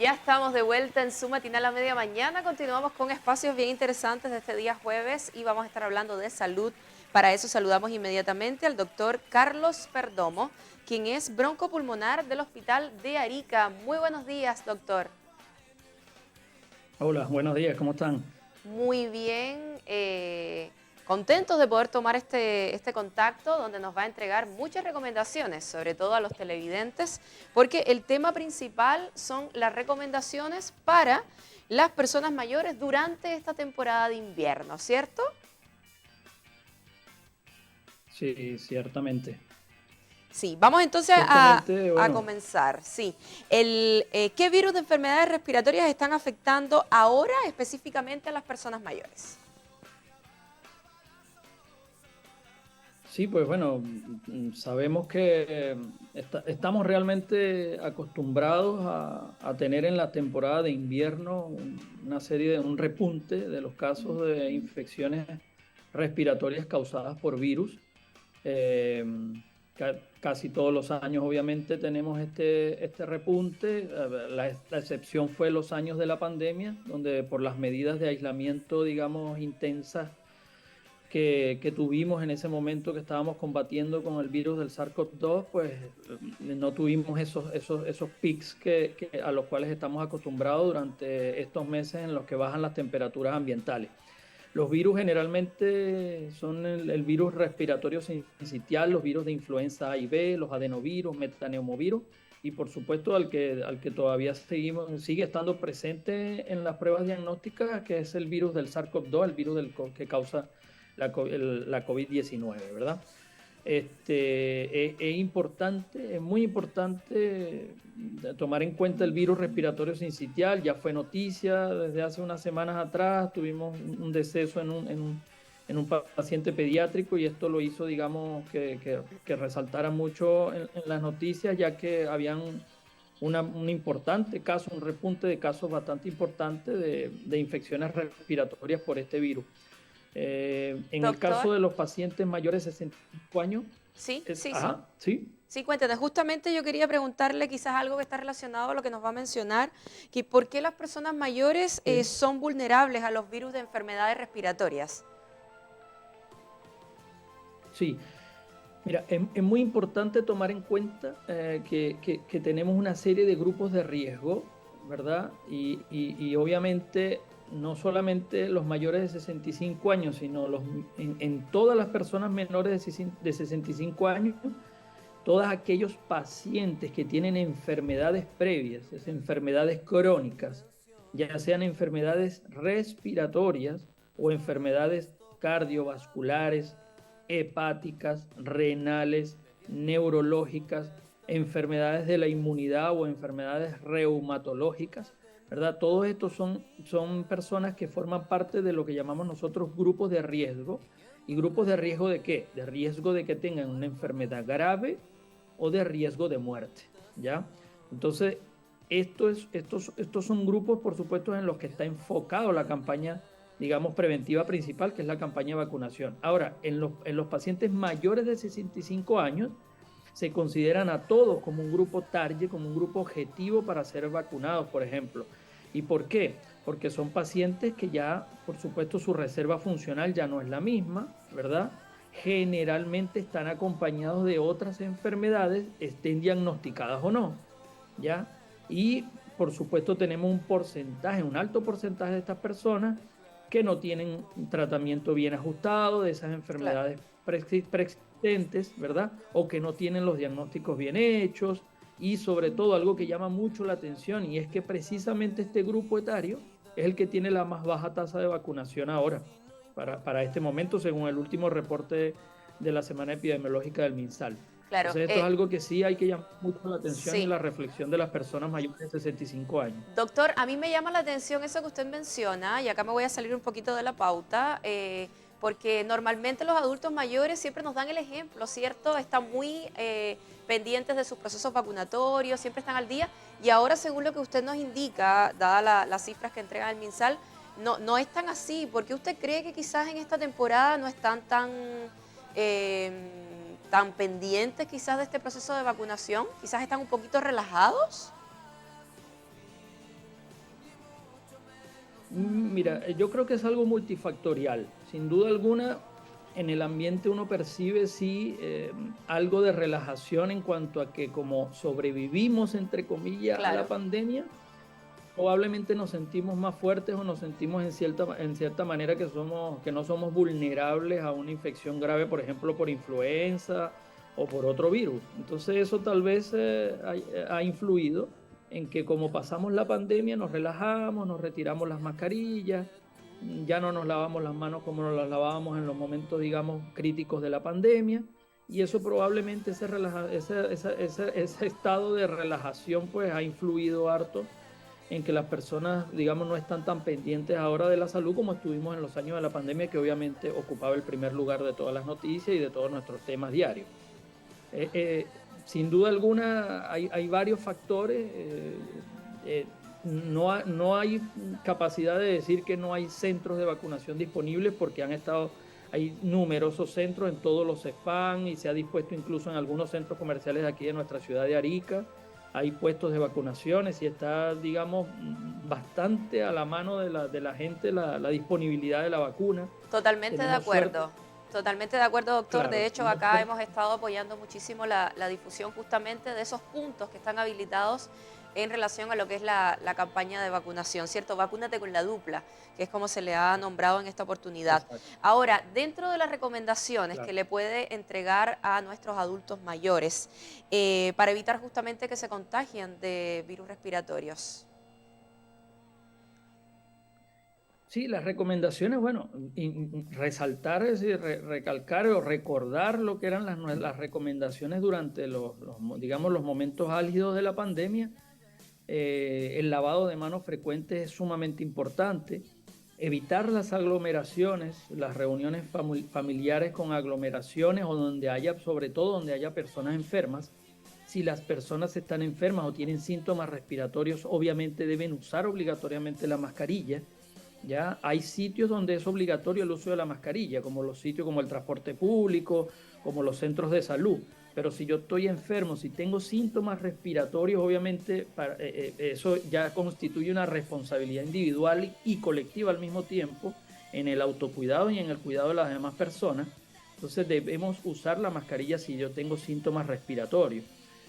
Ya estamos de vuelta en su matinal a media mañana. Continuamos con espacios bien interesantes de este día jueves y vamos a estar hablando de salud. Para eso saludamos inmediatamente al doctor Carlos Perdomo, quien es broncopulmonar del Hospital de Arica. Muy buenos días, doctor. Hola, buenos días, ¿cómo están? Muy bien, contentos de poder tomar este contacto donde nos va a entregar muchas recomendaciones, sobre todo a los televidentes, porque el tema principal son las recomendaciones para las personas mayores durante esta temporada de invierno, ¿cierto? Sí, ciertamente. Sí, vamos entonces Ciertamente, a bueno, comenzar. Sí, ¿qué virus de enfermedades respiratorias están afectando ahora específicamente a las personas mayores? sí, pues bueno, sabemos que estamos realmente acostumbrados a tener en la temporada de invierno una serie de un repunte de los casos de infecciones respiratorias causadas por virus. Eh, Casi todos los años, obviamente, tenemos este repunte. La excepción fue los años de la pandemia, donde por las medidas de aislamiento, digamos, intensas que tuvimos en ese momento que estábamos combatiendo con el virus del SARS-CoV-2, pues no tuvimos esos pics a los cuales estamos acostumbrados durante estos meses en los que bajan las temperaturas ambientales. Los virus generalmente son el virus respiratorio sincitial, los virus de influenza A y B, los adenovirus, metaneumovirus y por supuesto al que todavía sigue estando presente en las pruebas diagnósticas, que es el virus del SARS-CoV-2, el virus que causa la COVID-19, ¿verdad? Es importante, es muy importante tomar en cuenta el virus respiratorio sincitial. Ya fue noticia desde hace unas semanas atrás, tuvimos un deceso en un paciente pediátrico y esto lo hizo, digamos, que resaltara mucho en las noticias, ya que habían un importante caso, un repunte de casos bastante importante de infecciones respiratorias por este virus. En el Doctor, caso de los pacientes mayores de 65 años, sí, es, sí, sí. ajá, sí, Sí, cuéntame. Justamente yo quería preguntarle quizás algo que está relacionado a lo que nos va a mencionar, que por qué las personas mayores sí, son vulnerables a los virus de enfermedades respiratorias. sí. Mira, es muy importante tomar en cuenta que tenemos una serie de grupos de riesgo, ¿verdad? Y obviamente no solamente los mayores de 65 años, sino en todas las personas menores de 65 años, todos aquellos pacientes que tienen enfermedades previas, enfermedades crónicas, ya sean enfermedades respiratorias o enfermedades cardiovasculares, hepáticas, renales, neurológicas, enfermedades de la inmunidad o enfermedades reumatológicas, ¿verdad? Todos estos son personas que forman parte de lo que llamamos nosotros grupos de riesgo. ¿Y grupos de riesgo de qué? De riesgo de que tengan una enfermedad grave o de riesgo de muerte, ¿ya? Entonces, estos son grupos, por supuesto, en los que está enfocado la campaña, digamos, preventiva principal, que es la campaña de vacunación. Ahora, en los pacientes mayores de 65 años, se consideran a todos como un grupo target, como un grupo objetivo para ser vacunados, por ejemplo. ¿Y por qué? Porque son pacientes que ya, por supuesto, su reserva funcional ya no es la misma, ¿verdad? Generalmente están acompañados de otras enfermedades, estén diagnosticadas o no, ¿ya? Y por supuesto tenemos un porcentaje, un alto porcentaje de estas personas que no tienen un tratamiento bien ajustado de esas Claro. enfermedades preexistentes, ¿verdad? O que no tienen los diagnósticos bien hechos y sobre todo algo que llama mucho la atención y es que precisamente este grupo etario es el que tiene la más baja tasa de vacunación ahora para este momento, según el último reporte de la semana epidemiológica del MinSal. Claro, Entonces, esto es algo que sí hay que llamar mucho la atención y sí. la reflexión de las personas mayores de 65 años. Doctor, a mí me llama la atención eso que usted menciona, y acá me voy a salir un poquito de la pauta, porque normalmente los adultos mayores siempre nos dan el ejemplo, ¿cierto? Están muy pendientes de sus procesos vacunatorios, siempre están al día, y ahora según lo que usted nos indica, dadas las cifras que entrega el MinSal, no es tan así. ¿Por qué usted cree que quizás en esta temporada no están eh, tan pendientes quizás de este proceso de vacunación? ¿Quizás están un poquito relajados? Mira, yo creo que es algo multifactorial. Sin duda alguna, en el ambiente uno percibe sí algo de relajación en cuanto a que como sobrevivimos, entre comillas, a la Claro, pandemia, probablemente nos sentimos más fuertes o nos sentimos en cierta manera que no somos vulnerables a una infección grave, por ejemplo, por influenza o por otro virus. Entonces eso tal vez ha influido en que como pasamos la pandemia nos relajamos, nos retiramos las mascarillas, ya no nos lavamos las manos como nos las lavábamos en los momentos, digamos, críticos de la pandemia. Y eso probablemente, ese estado de relajación, pues ha influido harto en que las personas, digamos, no están tan pendientes ahora de la salud como estuvimos en los años de la pandemia, que obviamente ocupaba el primer lugar de todas las noticias y de todos nuestros temas diarios. Eh, eh, Sin duda alguna hay varios factores. No hay capacidad de decir que no hay centros de vacunación disponibles porque hay numerosos centros en todos los CEFAM y se ha dispuesto incluso en algunos centros comerciales de aquí de nuestra ciudad de Arica. Hay puestos de vacunaciones y está, digamos, bastante a la mano de la gente la disponibilidad de la vacuna. totalmente de Tenemos suerte, acuerdo. Totalmente de acuerdo, doctor. claro, De hecho, tenemos acá suerte. hemos estado apoyando muchísimo la difusión justamente de esos puntos que están habilitados en relación a lo que es la campaña de vacunación, ¿cierto? Vacúnate con la dupla, que es como se le ha nombrado en esta oportunidad. Exacto, Ahora, dentro de las recomendaciones que claro. le puede entregar a nuestros adultos mayores para evitar justamente que se contagien de virus respiratorios. Sí, las recomendaciones, bueno, resaltar, es decir, recalcar o recordar lo que eran las recomendaciones durante digamos, los momentos álgidos de la pandemia. El lavado de manos frecuente es sumamente importante. Evitar las aglomeraciones, las reuniones familiares con aglomeraciones o donde haya, sobre todo donde haya personas enfermas. Si las personas están enfermas o tienen síntomas respiratorios, obviamente deben usar obligatoriamente la mascarilla. Ya hay sitios donde es obligatorio el uso de la mascarilla, como los sitios como el transporte público, como los centros de salud. Pero si yo estoy enfermo, si tengo síntomas respiratorios, obviamente eso ya constituye una responsabilidad individual y colectiva al mismo tiempo en el autocuidado y en el cuidado de las demás personas. Entonces debemos usar la mascarilla si yo tengo síntomas respiratorios.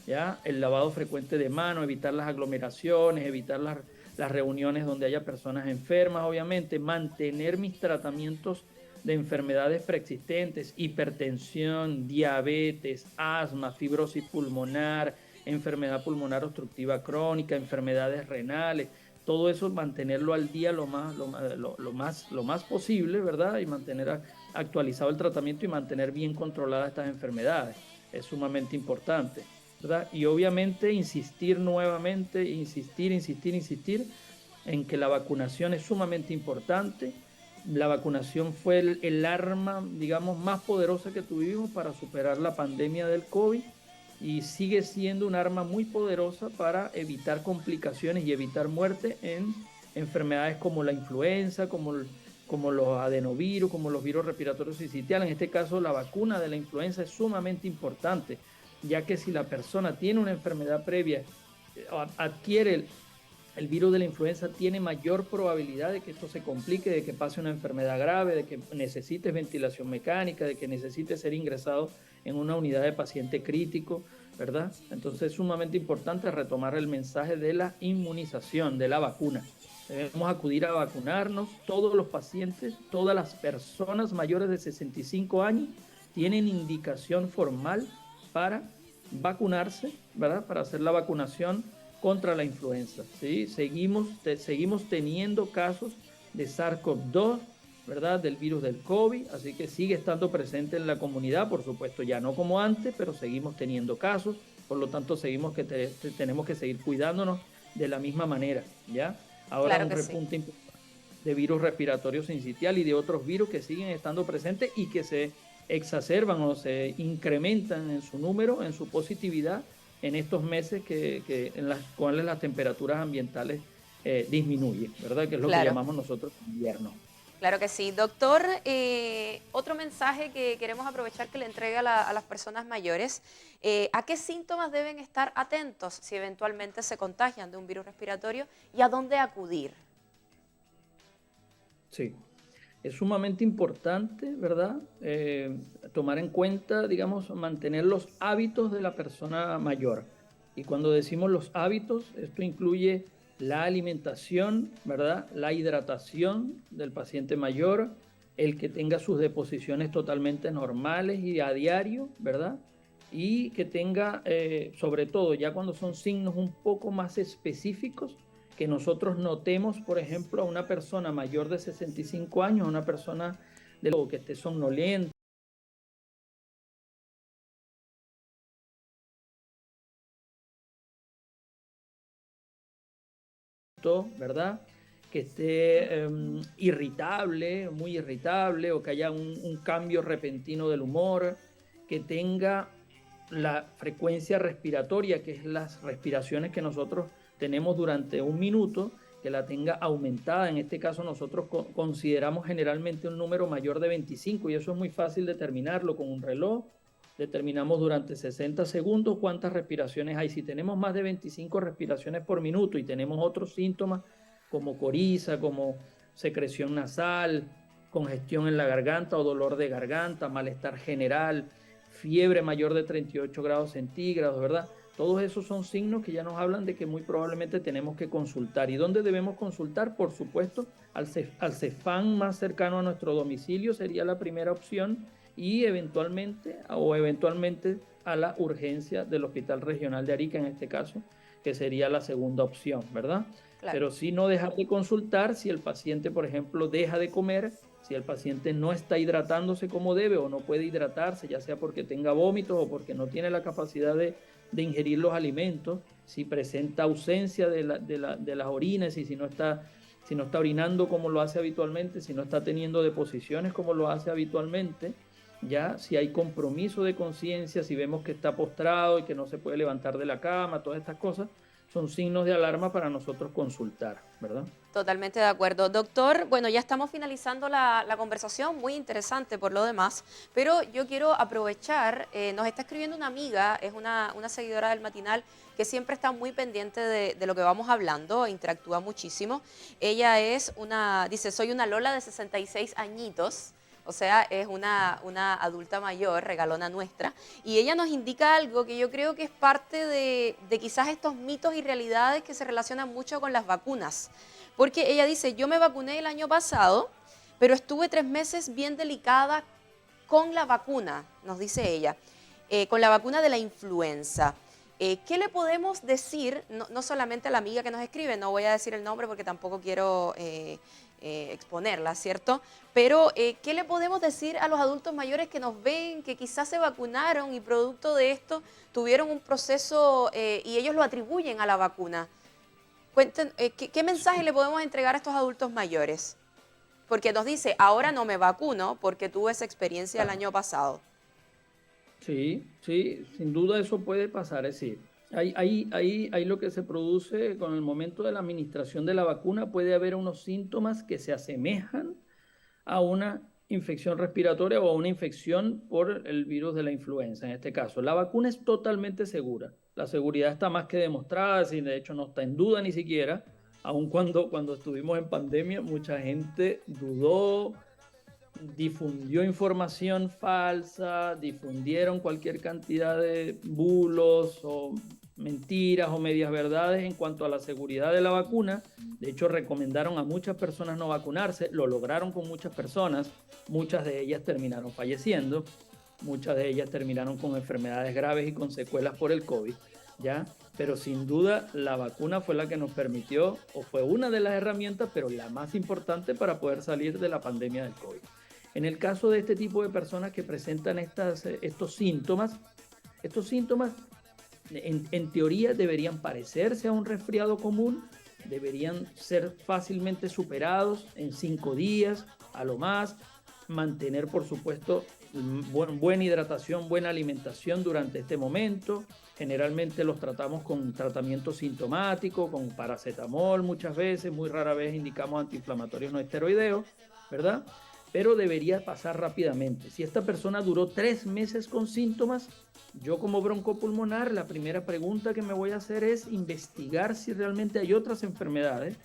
¿Ya? El lavado frecuente de manos, evitar las aglomeraciones, evitar las reuniones donde haya personas enfermas, obviamente, mantener mis tratamientos de enfermedades preexistentes, hipertensión, diabetes, asma, fibrosis pulmonar, enfermedad pulmonar obstructiva crónica, enfermedades renales, todo eso mantenerlo al día lo más posible, ¿verdad? Y mantener actualizado el tratamiento y mantener bien controladas estas enfermedades. Es sumamente importante. ¿Verdad? Y obviamente insistir nuevamente, insistir en que la vacunación es sumamente importante. La vacunación fue el arma, digamos, más poderosa que tuvimos para superar la pandemia del COVID y sigue siendo un arma muy poderosa para evitar complicaciones y evitar muerte en enfermedades como la influenza, como los adenovirus, como los virus respiratorios sincitiales. En este caso, la vacuna de la influenza es sumamente importante, ya que si la persona tiene una enfermedad previa, adquiere el virus de la influenza, tiene mayor probabilidad de que esto se complique, de que pase una enfermedad grave, de que necesite ventilación mecánica, de que necesite ser ingresado en una unidad de paciente crítico, ¿verdad? Entonces es sumamente importante retomar el mensaje de la inmunización, de la vacuna. Debemos acudir a vacunarnos. Todos los pacientes, todas las personas mayores de 65 años tienen indicación formal para vacunarse, ¿verdad? Para hacer la vacunación contra la influenza, ¿sí? Seguimos teniendo casos de SARS-CoV-2, ¿verdad? Del virus del COVID, así que sigue estando presente en la comunidad, por supuesto, ya no como antes, pero seguimos teniendo casos, por lo tanto tenemos que seguir cuidándonos de la misma manera, ¿ya? Ahora Claro un que sí. repunte de virus respiratorio sincitial y de otros virus que siguen estando presentes y que se exacerban o se incrementan en su número, en su positividad en estos meses en las cuales las temperaturas ambientales disminuyen, ¿verdad? Que es lo que Claro. llamamos nosotros invierno. Claro que sí. Doctor, otro mensaje que queremos aprovechar que le entregue a las personas mayores, ¿a qué síntomas deben estar atentos si eventualmente se contagian de un virus respiratorio y a dónde acudir? Sí. Es sumamente importante, ¿verdad? Tomar en cuenta, digamos, mantener los hábitos de la persona mayor. Y cuando decimos los hábitos, esto incluye la alimentación, ¿verdad? La hidratación del paciente mayor, el que tenga sus deposiciones totalmente normales y a diario, ¿verdad? Y que tenga, sobre todo, ya cuando son signos un poco más específicos, que nosotros notemos, por ejemplo, a una persona mayor de 65 años, a una persona de lo que esté somnoliento, ¿verdad? Que esté irritable, muy irritable, o que haya un cambio repentino del humor, que tenga la frecuencia respiratoria, que es las respiraciones que nosotros tenemos durante un minuto, que la tenga aumentada. En este caso nosotros consideramos generalmente un número mayor de 25 y eso es muy fácil determinarlo con un reloj. Determinamos durante 60 segundos cuántas respiraciones hay. Si tenemos más de 25 respiraciones por minuto y tenemos otros síntomas como coriza, como secreción nasal, congestión en la garganta o dolor de garganta, malestar general, fiebre mayor de 38 grados centígrados, ¿verdad? Todos esos son signos que ya nos hablan de que muy probablemente tenemos que consultar. ¿Y dónde debemos consultar? Por supuesto, al CEFAM más cercano a nuestro domicilio sería la primera opción y eventualmente a la urgencia del Hospital Regional de Arica en este caso, que sería la segunda opción, ¿verdad? Claro. Pero sí no dejar de consultar si el paciente, por ejemplo, deja de comer, si el paciente no está hidratándose como debe o no puede hidratarse, ya sea porque tenga vómitos o porque no tiene la capacidad de ingerir los alimentos, si presenta ausencia de las orinas y si no está orinando como lo hace habitualmente, si no está teniendo deposiciones como lo hace habitualmente, ya si hay compromiso de conciencia, si vemos que está postrado y que no se puede levantar de la cama, todas estas cosas son signos de alarma para nosotros consultar, ¿verdad? Totalmente de acuerdo. Doctor, bueno, ya estamos finalizando la conversación, muy interesante por lo demás, pero yo quiero aprovechar, nos está escribiendo una amiga, es una seguidora del matinal que siempre está muy pendiente de lo que vamos hablando, interactúa muchísimo. Ella dice, soy una Lola de 66 añitos. O sea, es una adulta mayor, regalona nuestra, y ella nos indica algo que yo creo que es parte de quizás estos mitos y realidades que se relacionan mucho con las vacunas. Porque ella dice, yo me vacuné el año pasado, pero estuve 3 meses bien delicada con la vacuna, nos dice ella, con la vacuna de la influenza. ¿Qué le podemos decir, no solamente a la amiga que nos escribe, no voy a decir el nombre porque tampoco quiero exponerla, ¿cierto? Pero, ¿qué le podemos decir a los adultos mayores que nos ven, que quizás se vacunaron y producto de esto tuvieron un proceso y ellos lo atribuyen a la vacuna? Cuenten, ¿qué mensaje le podemos entregar a estos adultos mayores? Porque nos dice, ahora no me vacuno porque tuve esa experiencia el año pasado. Sí, sí, sin duda eso puede pasar, es decir, ahí lo que se produce con el momento de la administración de la vacuna, puede haber unos síntomas que se asemejan a una infección respiratoria o a una infección por el virus de la influenza, en este caso. La vacuna es totalmente segura, la seguridad está más que demostrada, si de hecho no está en duda ni siquiera, aun cuando estuvimos en pandemia, mucha gente dudó, difundió información falsa, difundieron cualquier cantidad de bulos o mentiras o medias verdades en cuanto a la seguridad de la vacuna. De hecho, recomendaron a muchas personas no vacunarse, lo lograron con muchas personas, muchas de ellas terminaron falleciendo, muchas de ellas terminaron con enfermedades graves y con secuelas por el COVID, ¿ya? Pero sin duda la vacuna fue la que nos permitió, o fue una de las herramientas, pero la más importante para poder salir de la pandemia del COVID. En el caso de este tipo de personas que presentan estos síntomas en teoría deberían parecerse a un resfriado común, deberían ser fácilmente superados en 5 días a lo más, mantener por supuesto buena hidratación, buena alimentación durante este momento. Generalmente los tratamos con tratamiento sintomático, con paracetamol muchas veces, muy rara vez indicamos antiinflamatorios no esteroideos, ¿verdad? pero debería pasar rápidamente. Si esta persona duró 3 meses con síntomas, yo como broncopulmonar, la primera pregunta que me voy a hacer es investigar si realmente hay otras enfermedades.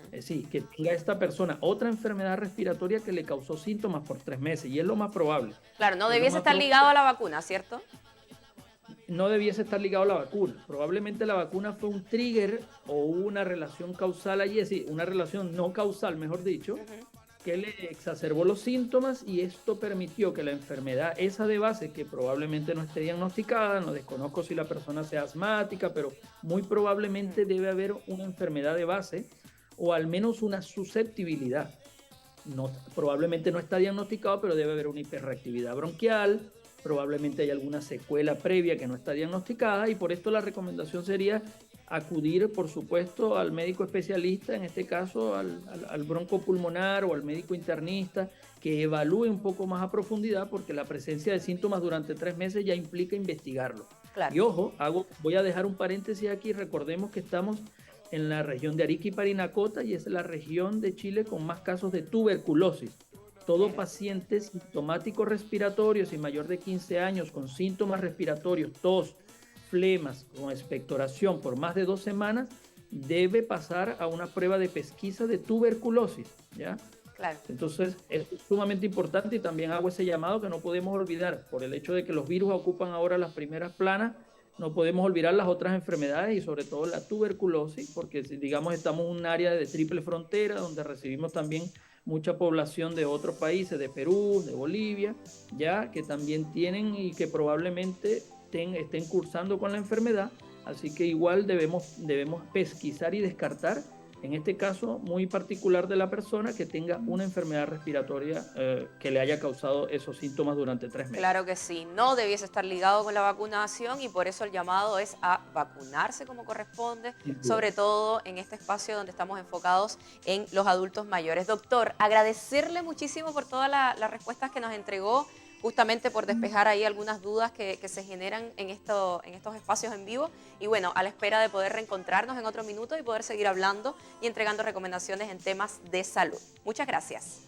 Es decir, que tenga esta persona otra enfermedad respiratoria que le causó síntomas por 3 meses, y es lo más probable. Claro, no debiese estar ligado a la vacuna, ¿cierto? No debiese estar ligado a la vacuna. Probablemente la vacuna fue un trigger o una relación causal allí, es decir, una relación no causal, mejor dicho, que le exacerbó los síntomas, y esto permitió que la enfermedad esa de base, que probablemente no esté diagnosticada, no desconozco si la persona sea asmática, pero muy probablemente debe haber una enfermedad de base o al menos una susceptibilidad. No, probablemente no está diagnosticado, pero debe haber una hiperreactividad bronquial, probablemente hay alguna secuela previa que no está diagnosticada, y por esto la recomendación sería acudir, por supuesto, al médico especialista, en este caso al broncopulmonar o al médico internista, que evalúe un poco más a profundidad, porque la presencia de síntomas durante 3 meses ya implica investigarlo. Claro. Y ojo, voy a dejar un paréntesis aquí. Recordemos que estamos en la región de Arica y Parinacota, y es la región de Chile con más casos de tuberculosis. Todo paciente sintomático respiratorio, sin mayor de 15 años, con síntomas respiratorios, tos, flemas, con expectoración por más de 2 semanas, debe pasar a una prueba de pesquisa de tuberculosis, ¿ya? Claro. Entonces, es sumamente importante, y también hago ese llamado que no podemos olvidar, por el hecho de que los virus ocupan ahora las primeras planas, no podemos olvidar las otras enfermedades y sobre todo la tuberculosis, porque digamos estamos en un área de triple frontera donde recibimos también mucha población de otros países, de Perú, de Bolivia, ya que también tienen y que probablemente estén cursando con la enfermedad, así que igual debemos pesquisar y descartar, en este caso muy particular de la persona, que tenga una enfermedad respiratoria que le haya causado esos síntomas durante 3 meses. Claro que sí, no debiese estar ligado con la vacunación, y por eso el llamado es a vacunarse como corresponde, sobre todo en este espacio donde estamos enfocados en los adultos mayores. Doctor, agradecerle muchísimo por todas las respuestas que nos entregó, justamente por despejar ahí algunas dudas que se generan en estos espacios en vivo. Y bueno, a la espera de poder reencontrarnos en otro minuto y poder seguir hablando y entregando recomendaciones en temas de salud. Muchas gracias.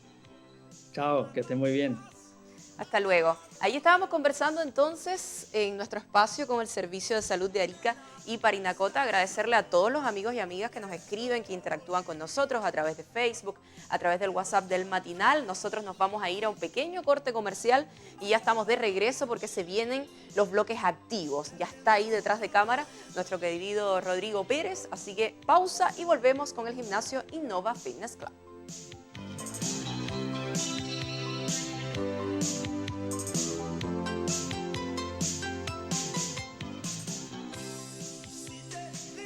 Chao, que esté muy bien. Hasta luego. Ahí estábamos conversando entonces en nuestro espacio con el Servicio de Salud de Arica y Parinacota. Agradecerle a todos los amigos y amigas que nos escriben, que interactúan con nosotros a través de Facebook, a través del WhatsApp del matinal. Nosotros nos vamos a ir a un pequeño corte comercial y ya estamos de regreso porque se vienen los bloques activos. Ya está ahí detrás de cámara nuestro querido Rodrigo Pérez. Así que pausa y volvemos con el gimnasio Innova Fitness Club.